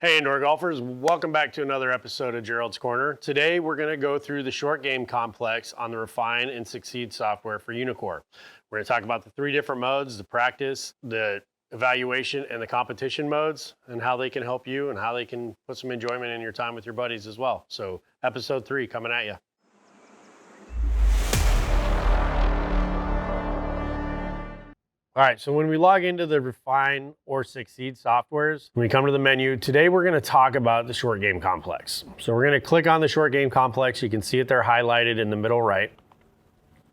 Hey indoor golfers, welcome back to another episode of Gerald's Corner. Today we're going to go through the short game complex on the Refine and Succeed software for Uneekor. We're going to talk about the three different modes, the practice, the evaluation, and the competition modes, and how they can help you and how they can put some enjoyment in your time with your buddies as well. So episode 3 coming at you. All right, so when we log into the Refine or Succeed softwares, when we come to the menu, today we're gonna talk about the short game complex. So we're gonna click on the short game complex. You can see it there highlighted in the middle right.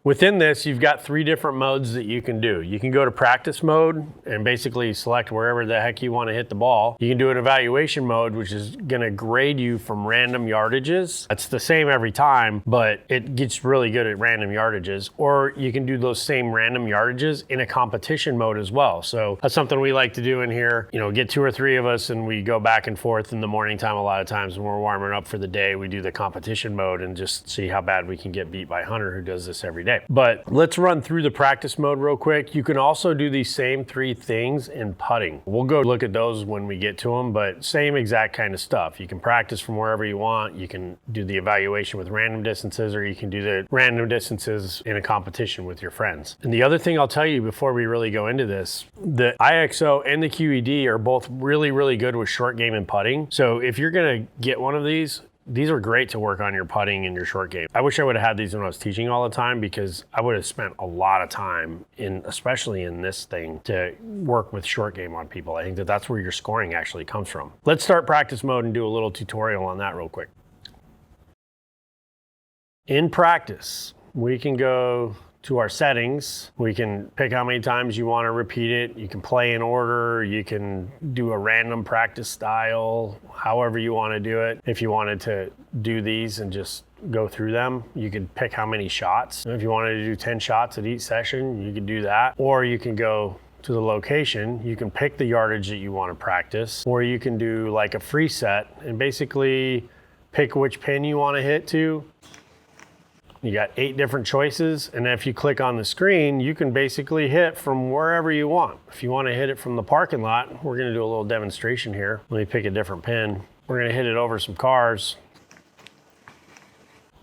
Within this, you've got 3 different modes that you can do. You can go to practice mode and basically select wherever the heck you want to hit the ball. You can do an evaluation mode, which is going to grade you from random yardages. It's the same every time, but it gets really good at random yardages. Or you can do those same random yardages in a competition mode as well. So that's something we like to do in here. You know, get 2 or 3 of us and we go back and forth in the morning time a lot of times when we're warming up for the day. We do the competition mode and just see how bad we can get beat by Hunter, who does this every day. But let's run through the practice mode real quick. You can also do these same 3 things in putting. We'll go look at those when we get to them, but same exact kind of stuff. You can practice from wherever you want. You can do the evaluation with random distances, or you can do the random distances in a competition with your friends. And the other thing I'll tell you before we really go into this, the IXO and the QED are both really, really good with short game and putting. So if you're gonna get one of these are great to work on your putting and your short game. I wish I would have had these when I was teaching all the time, because I would have spent a lot of time especially in this thing, to work with short game on people. I think that's where your scoring actually comes from. Let's start practice mode and do a little tutorial on that real quick. In practice, we can go to our settings. We can pick how many times you want to repeat it. You can play in order. You can do a random practice style, however you want to do it. If you wanted to do these and just go through them, you could pick how many shots. If you wanted to do 10 shots at each session, you could do that. Or you can go to the location. You can pick the yardage that you want to practice, or you can do like a free set and basically pick which pin you want to hit to. You got 8 different choices, and if you click on the screen, you can basically hit from wherever you want. If you want to hit it from the parking lot, we're going to do a little demonstration here. Let me pick a different pin. We're going to hit it over some cars.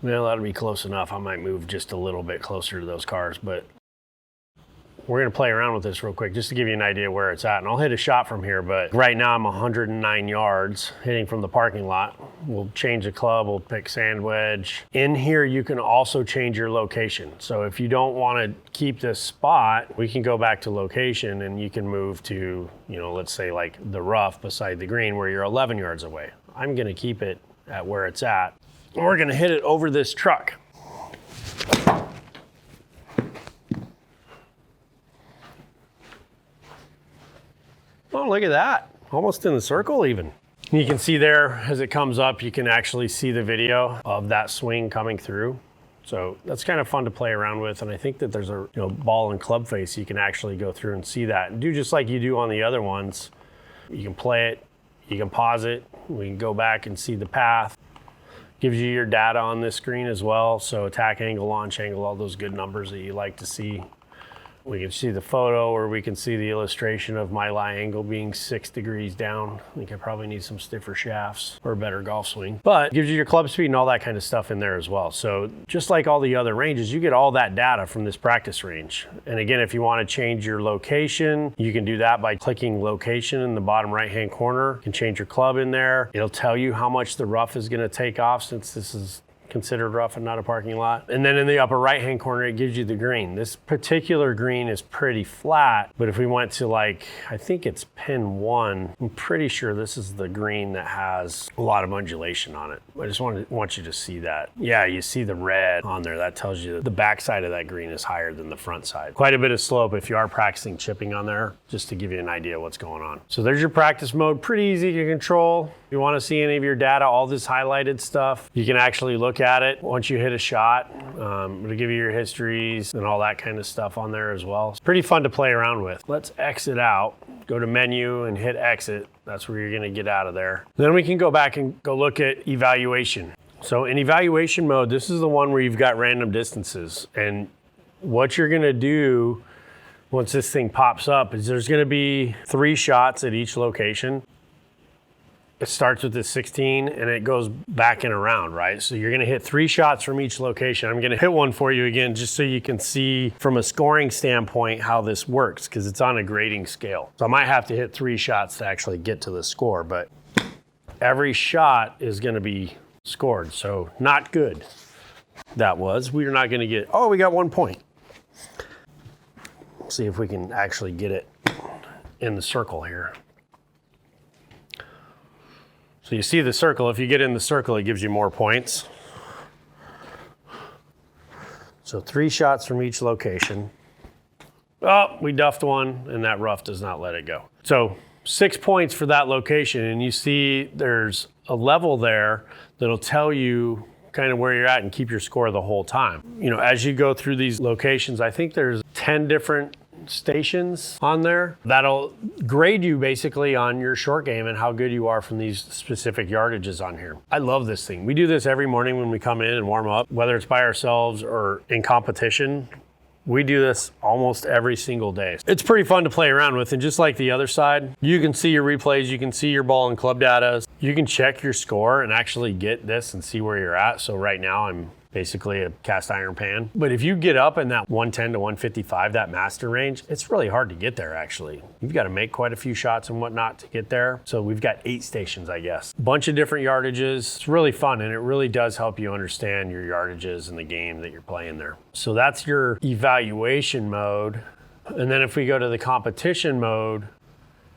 Well, that'll be close enough. I might move just a little bit closer to those cars, but we're going to play around with this real quick just to give you an idea where it's at. And I'll hit a shot from here, but right now I'm 109 yards hitting from the parking lot. We'll change the club, we'll pick sand wedge. In here, you can also change your location. So if you don't want to keep this spot, we can go back to location and you can move to, let's say like the rough beside the green where you're 11 yards away. I'm going to keep it at where it's at. We're going to hit it over this truck. Oh, look at that. Almost in the circle even. You can see there as it comes up, you can actually see the video of that swing coming through. So that's kind of fun to play around with. And I think that there's a ball and club face. You can actually go through and see that and do just like you do on the other ones. You can play it, you can pause it. We can go back and see the path. Gives you your data on this screen as well. So attack angle, launch angle, all those good numbers that you like to see. We can see the photo, or we can see the illustration of my lie angle being 6 degrees down. I think I probably need some stiffer shafts or a better golf swing. But it gives you your club speed and all that kind of stuff in there as well. So just like all the other ranges, you get all that data from this practice range. And again, if you want to change your location, you can do that by clicking location in the bottom right-hand corner. You can change your club in there. It'll tell you how much the rough is going to take off, since this is considered rough and not a parking lot. And then in the upper right hand corner, it gives you the green. This particular green is pretty flat, but if we went to I think it's pin 1, I'm pretty sure this is the green that has a lot of undulation on it. I just want you to see that. Yeah, you see the red on there. That tells you that the back side of that green is higher than the front side. Quite a bit of slope if you are practicing chipping on there, just to give you an idea of what's going on. So there's your practice mode. Pretty easy to control. If you want to see any of your data, all this highlighted stuff, you can actually look at it once you hit a shot. It'll give you your histories and all that kind of stuff on there as well. It's pretty fun to play around with. Let's exit out, go to menu and hit exit. That's where you're going to get out of there. Then we can go back and go look at evaluation. So in evaluation mode, this is the one where you've got random distances. And what you're going to do once this thing pops up is there's going to be 3 shots at each location. it starts with this 16 and it goes back and around, right? So you're gonna hit 3 shots from each location. I'm gonna hit one for you again just so you can see from a scoring standpoint how this works, because it's on a grading scale. So I might have to hit 3 shots to actually get to the score, but every shot is gonna be scored, so not good. That was, we're not gonna get, oh, we got 1 point. See if we can actually get it in the circle here. So you see the circle, if you get in the circle, it gives you more points. So 3 shots from each location. Oh, we duffed one, and that rough does not let it go. So 6 points for that location, and you see there's a level there that'll tell you kind of where you're at and keep your score the whole time. You know, as you go through these locations, I think there's 10 different stations on there that'll grade you basically on your short game and how good you are from these specific yardages on here. I love this thing. We do this every morning when we come in and warm up, whether it's by ourselves or in competition. We do this almost every single day. It's pretty fun to play around with, and just like the other side, you can see your replays, you can see your ball and club data, you can check your score and actually get this and see where you're at. So right now I'm basically a cast iron pan. But if you get up in that 110 to 155, that master range, it's really hard to get there actually. You've got to make quite a few shots and whatnot to get there. So we've got 8 stations, I guess. Bunch of different yardages. It's really fun, and it really does help you understand your yardages in the game that you're playing there. So that's your evaluation mode. And then if we go to the competition mode,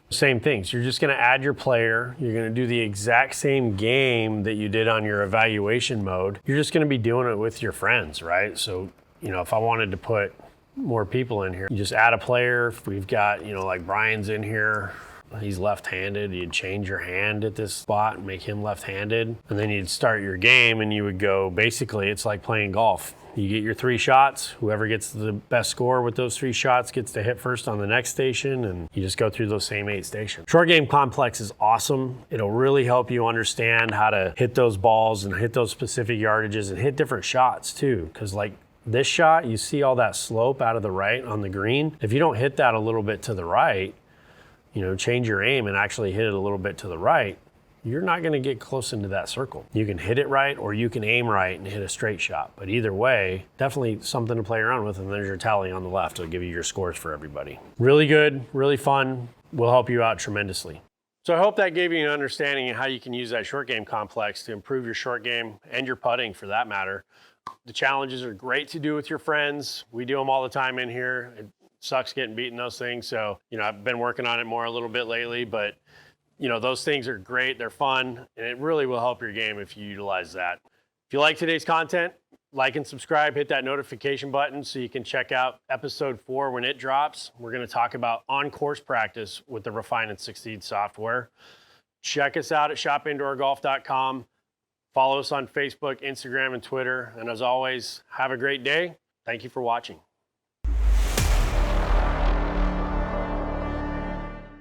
same things. You're just going to add your player. You're going to do the exact same game that you did on your evaluation mode. You're just going to be doing it with your friends, right? So, you know, if I wanted to put more people in here, you just add a player. If we've got, you know, like Brian's in here, he's left-handed. You'd change your hand at this spot and make him left-handed. And then you'd start your game and you would go, basically, it's like playing golf. You get your 3 shots. Whoever gets the best score with those 3 shots gets to hit first on the next station, and you just go through those same 8 stations. Short game complex is awesome. It'll really help you understand how to hit those balls and hit those specific yardages and hit different shots too. Because like this shot, you see all that slope out of the right on the green. If you don't hit that a little bit to the right, you know, change your aim and actually hit it a little bit to the right, you're not going to get close into that circle. You can hit it right, or you can aim right and hit a straight shot. But either way, definitely something to play around with. And there's your tally on the left. It'll give you your scores for everybody. Really good, really fun. Will help you out tremendously. So I hope that gave you an understanding of how you can use that short game complex to improve your short game and your putting for that matter. The challenges are great to do with your friends. We do them all the time in here. It sucks getting beat in those things. So, you know, I've been working on it more a little bit lately, but you know, those things are great, they're fun, and it really will help your game if you utilize that. If you like today's content, like and subscribe, hit that notification button so you can check out episode 4 when it drops. We're gonna talk about on-course practice with the Refine and Succeed software. Check us out at shopindoorgolf.com. Follow us on Facebook, Instagram, and Twitter. And as always, have a great day. Thank you for watching.